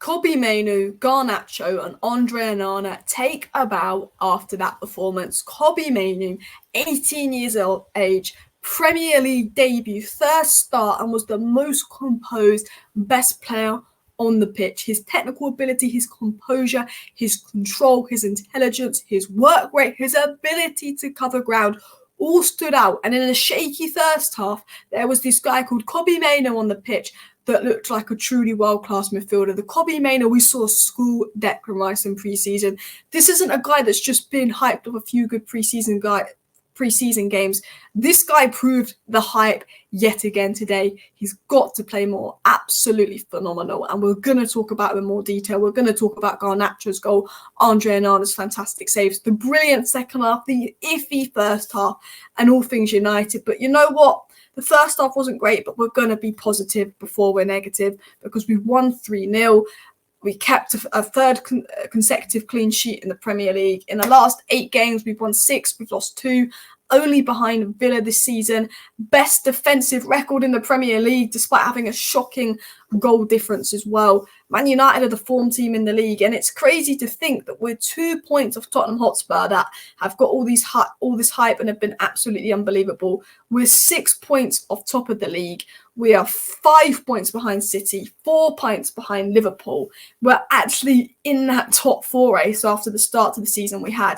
Kobbie Mainoo, Garnacho and Onana take a bow after that performance. Kobbie Mainoo, 18 years of age, Premier League debut, first start, and was the most composed, best player on the pitch. His technical ability, his composure, his control, his intelligence, his work rate, his ability to cover ground all stood out. And in a shaky first half, there was this guy called Kobbie Mainoo on the pitch that looked like a truly world-class midfielder. The Kobbie Mainoo we saw school Declan Rice in pre-season. This isn't a guy that's just been hyped off a few good pre-season games. This guy proved the hype yet again today. He's got to play more. Absolutely phenomenal. And we're going to talk about it in more detail. We're going to talk about Garnacho's goal, Onana's fantastic saves, the brilliant second half, the iffy first half, and all things United. But you know what? The first half wasn't great, but we're going to be positive before we're negative because we won 3-0. We kept a third consecutive clean sheet in the Premier League. In the last 8 games, we've won 6, we've lost 2, only behind Villa this season. Best defensive record in the Premier League, despite having a shocking goal difference as well. Man United are the form team in the league, and it's crazy to think that we're 2 points off Tottenham Hotspur that have got all this hype and have been absolutely unbelievable. We're 6 points off top of the league. We are 5 points behind City, 4 points behind Liverpool. We're actually in that top 4 race after the start of the season we had.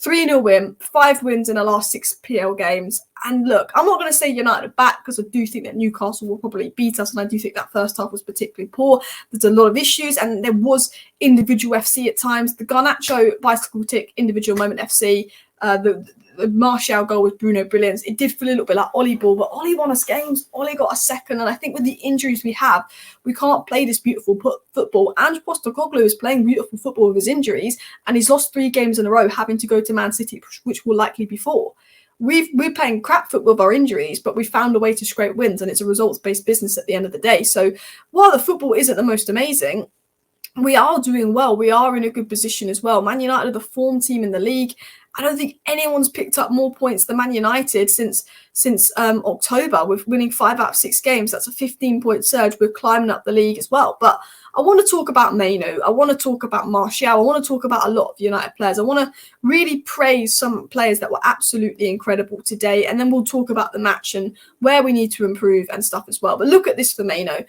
3-0 win, 5 wins in the last 6 PL games. And look, I'm not going to say United are back because I do think that Newcastle will probably beat us. And I do think that first half was particularly poor. There's a lot of issues and there was individual FC at times. The Garnacho bicycle tick, individual moment FC, the Martial goal with Bruno brilliance. It did feel a little bit like Ollie ball, but Ollie won us games. Ollie got a second. And I think with the injuries we have, we can't play this beautiful football. And Postecoglou is playing beautiful football with his injuries. And he's lost 3 games in a row, having to go to Man City, which will likely be 4. We're playing crap football with our injuries, but we found a way to scrape wins. And it's a results-based business at the end of the day. So while the football isn't the most amazing, we are doing well. We are in a good position as well. Man United are the form team in the league. I don't think anyone's picked up more points than Man United since October. We're winning 5 out of 6 games. That's a 15-point surge. We're climbing up the league as well. But I want to talk about Mainoo. I want to talk about Martial. I want to talk about a lot of United players. I want to really praise some players that were absolutely incredible today. And then we'll talk about the match and where we need to improve and stuff as well. But look at this for Mainoo.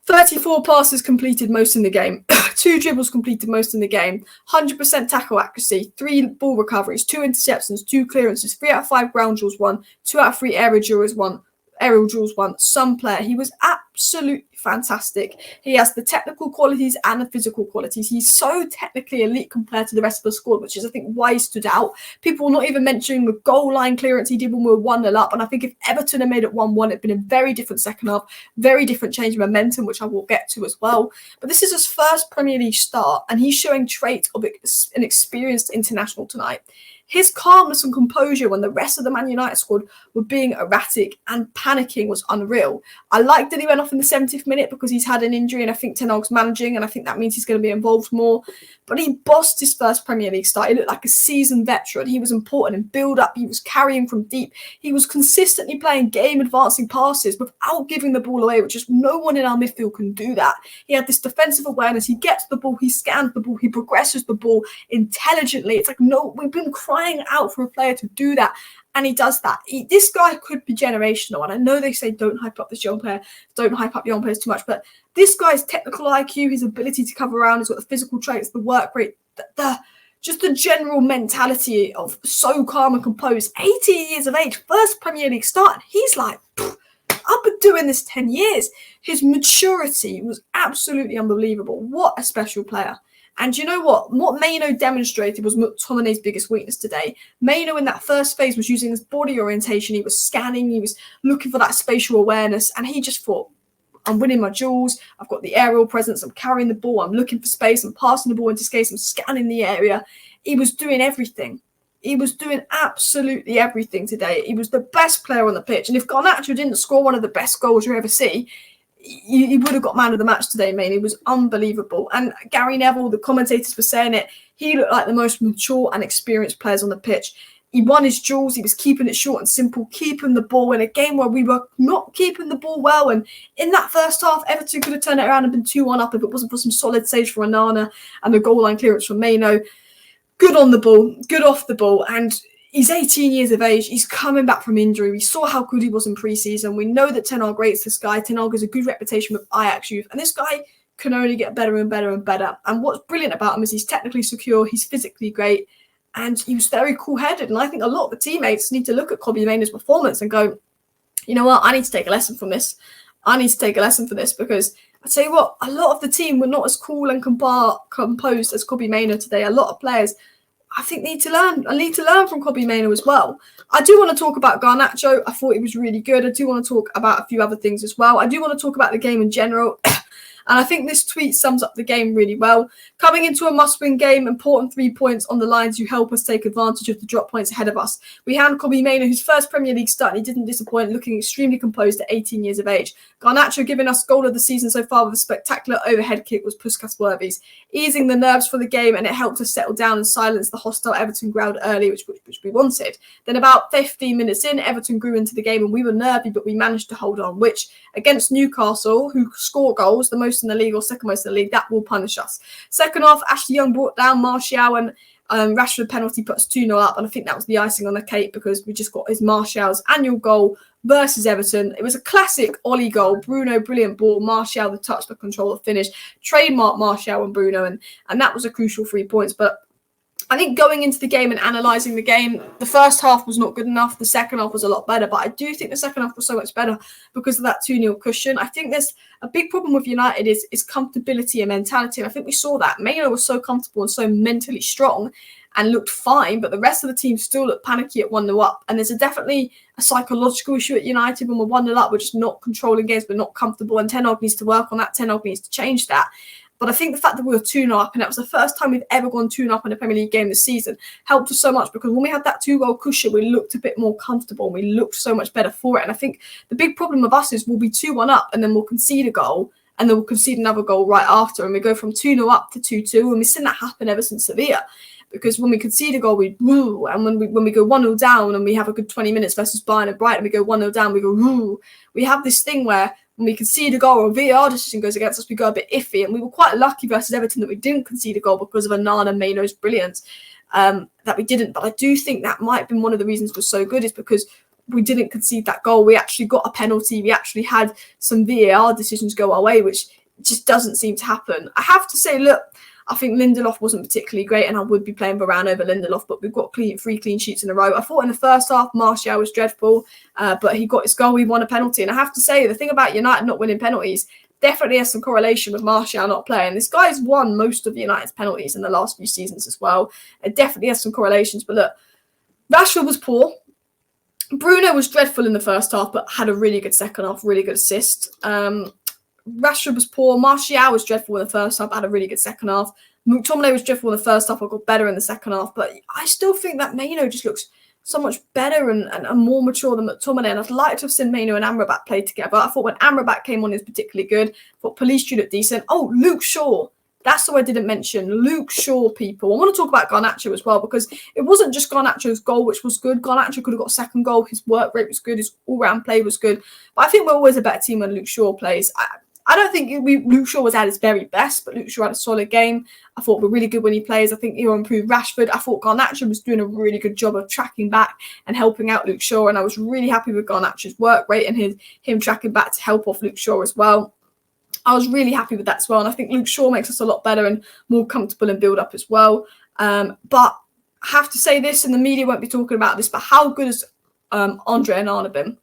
34 passes completed, most in the game. 2 dribbles completed, most in the game. 100% tackle accuracy. 3 ball recoveries. 2 interceptions. 2 clearances. 3 out of 5 ground duels won. 2 out of 3 aerial duels won. Some player. He was absolutely fantastic. He has the technical qualities and the physical qualities. He's so technically elite compared to the rest of the squad, which is, I think, why he stood out. People are not even mentioning the goal line clearance he did when we were 1-0 up. And I think if Everton had made it 1-1, it'd been a very different second half, very different change of momentum, which I will get to as well. But this is his first Premier League start, and he's showing traits of an experienced international tonight. His calmness and composure when the rest of the Man United squad were being erratic and panicking was unreal. I like that he went off in the 70th minute because he's had an injury and I think Ten Hag's managing and I think that means he's going to be involved more. But he bossed his first Premier League start. He looked like a seasoned veteran. He was important in build-up. He was carrying from deep. He was consistently playing game-advancing passes without giving the ball away, which is no one in our midfield can do that. He had this defensive awareness. He gets the ball. He scans the ball. He progresses the ball intelligently. It's like, no, we've been crying out for a player to do that. And he does that. This guy could be generational. And I know they say don't hype up this young player, don't hype up young players too much. But this guy's technical IQ, his ability to cover around, he's got the physical traits, the work rate, just the general mentality of so calm and composed. 18 years of age, first Premier League start. He's like, I've been doing this 10 years. His maturity was absolutely unbelievable. What a special player. And you know what? What Mainoo demonstrated was McTominay's biggest weakness today. Mainoo in that first phase was using his body orientation. He was scanning. He was looking for that spatial awareness. And he just thought, I'm winning my duels. I've got the aerial presence. I'm carrying the ball. I'm looking for space. I'm passing the ball into space. I'm scanning the area. He was doing everything. He was doing absolutely everything today. He was the best player on the pitch. And if Garnacho didn't score one of the best goals you ever see, he would have got man of the match today, man. It was unbelievable. And Gary Neville, the commentators were saying it, he looked like the most mature and experienced players on the pitch. he won his duels. He was keeping it short and simple, keeping the ball in a game where we were not keeping the ball well. And in that first half, Everton could have turned it around and been 2-1 up if it wasn't for some solid saves from Onana and the goal line clearance from Mainoo. Good on the ball, good off the ball. And he's 18 years of age. He's coming back from injury. We saw how good he was in pre-season. We know that Ten Hag rates this guy. Ten Hag has a good reputation with Ajax youth. And this guy can only get better and better and better. And what's brilliant about him is he's technically secure. He's physically great. And he was very cool-headed. And I think a lot of the teammates need to look at Kobbie Mainoo's performance and go, you know what, I need to take a lesson from this. I need to take a lesson for this, because I tell you what, a lot of the team were not as cool and composed as Kobbie Mainoo today. A lot of players, I think, need to learn. I need to learn from Kobbie Mainoo as well. I do want to talk about Garnacho. I thought he was really good. I do want to talk about a few other things as well. I do want to talk about the game in general. And I think this tweet sums up the game really well. Coming into a must-win game, important 3 points on the lines you help us take advantage of the drop points ahead of us. We hand Kobbie Mainoo his first Premier League start, and he didn't disappoint, looking extremely composed at 18 years of age. Garnacho giving us goal of the season so far with a spectacular overhead kick was Puskas worthies, easing the nerves for the game, and it helped us settle down and silence the hostile Everton crowd early, which we wanted. Then about 15 minutes in, Everton grew into the game, and we were nervy, but we managed to hold on, which against Newcastle, who score goals, the most in the league or second most in the league, that will punish us. Second half, Ashley Young brought down Martial, and Rashford penalty put us 2-0 up, and I think that was the icing on the cake, because we just got his Martial's annual goal versus Everton. It was a classic Ollie goal. Bruno, brilliant ball. Martial, the touch, the control, the finish. Trademark Martial and Bruno, and that was a crucial 3 points. But I think going into the game and analysing the game, the first half was not good enough. The second half was a lot better. But I do think the second half was so much better because of that 2-0 cushion. I think there's a big problem with United is comfortability and mentality. And I think we saw that. Mainoo was so comfortable and so mentally strong and looked fine, but the rest of the team still looked panicky at 1-0 up. And there's definitely a psychological issue at United when we're 1-0 up. We're just not controlling games. We're not comfortable. And Ten Hag needs to work on that. Ten Hag needs to change that. But I think the fact that we were 2-0 up, and that was the first time we've ever gone 2-0 up in a Premier League game this season, helped us so much, because when we had that 2-goal cushion, we looked a bit more comfortable. We looked so much better for it. And I think the big problem of us is we'll be 2-1 up, and then we'll concede a goal, and then we'll concede another goal right after. And we go from 2-0 up to 2-2. And we've seen that happen ever since Sevilla. Because when we concede a goal, we woo. And when we go 1-0 down and we have a good 20 minutes versus Bayern and Brighton, we go 1-0 down, we go woo. We have this thing where when we concede a goal or a VAR decision goes against us, we go a bit iffy. And we were quite lucky versus Everton that we didn't concede a goal because of Onana and Mainoo's brilliance, that we didn't. But I do think that might have been one of the reasons we're so good, is because we didn't concede that goal. We actually got a penalty. We actually had some VAR decisions go our way, which just doesn't seem to happen. I have to say, look, I think Lindelof wasn't particularly great, and I would be playing Varane over Lindelof, but we've got 3 clean sheets in a row. I thought in the first half, Martial was dreadful, but he got his goal. He won a penalty. And I have to say, the thing about United not winning penalties definitely has some correlation with Martial not playing. This guy's won most of United's penalties in the last few seasons as well. It definitely has some correlations. But look, Rashford was poor. Bruno was dreadful in the first half, but had a really good second half, really good assist. Rashford was poor. Martial was dreadful in the first half, had a really good second half. McTominay was dreadful in the first half, I got better in the second half. But I still think that Mainoo just looks so much better and more mature than McTominay. And I'd like to have seen Mainoo and Amrabat play together. I thought when Amrabat came on, he was particularly good. I thought Police looked decent. Oh, Luke Shaw. That's what I didn't mention. Luke Shaw, people. I want to talk about Garnacho as well, because it wasn't just Garnacho's goal, which was good. Garnacho could have got a second goal. His work rate was good. His all-round play was good. But I think we're always a better team when Luke Shaw plays. I don't think Luke Shaw was at his very best, but Luke Shaw had a solid game. I thought we're really good when he plays. I think he'll improve Rashford. I thought Garnacho was doing a really good job of tracking back and helping out Luke Shaw, and I was really happy with Garnacho's work rate and him tracking back to help off Luke Shaw as well. I was really happy with that as well, and I think Luke Shaw makes us a lot better and more comfortable in build-up as well. But I have to say this, and the media won't be talking about this, but how good has Andre Onana been?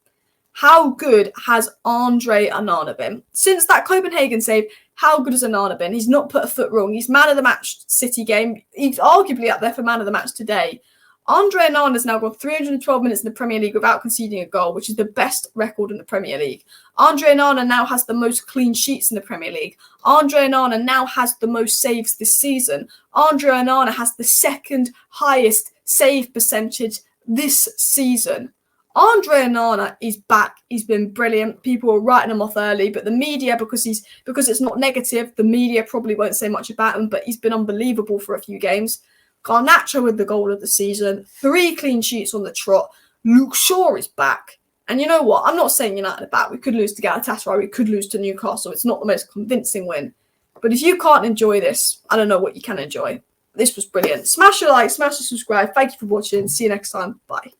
How good has Andre Onana been? Since that Copenhagen save, how good has Onana been? He's not put a foot wrong. He's man of the match City game. He's arguably up there for man of the match today. Andre Onana has now gone 312 minutes in the Premier League without conceding a goal, which is the best record in the Premier League. Andre Onana now has the most clean sheets in the Premier League. Andre Onana now has the most saves this season. Andre Onana has the second highest save percentage this season. Andre Onana is back. He's been brilliant. People are writing him off early, but the media, because it's not negative, the media probably won't say much about him, but he's been unbelievable for a few games. Garnacho with the goal of the season, 3 clean sheets on the trot. Luke Shaw is back. And you know what? I'm not saying United are back. We could lose to Galatasaray. We could lose to Newcastle. It's not the most convincing win. But if you can't enjoy this, I don't know what you can enjoy. This was brilliant. Smash a like, smash a subscribe. Thank you for watching. See you next time. Bye.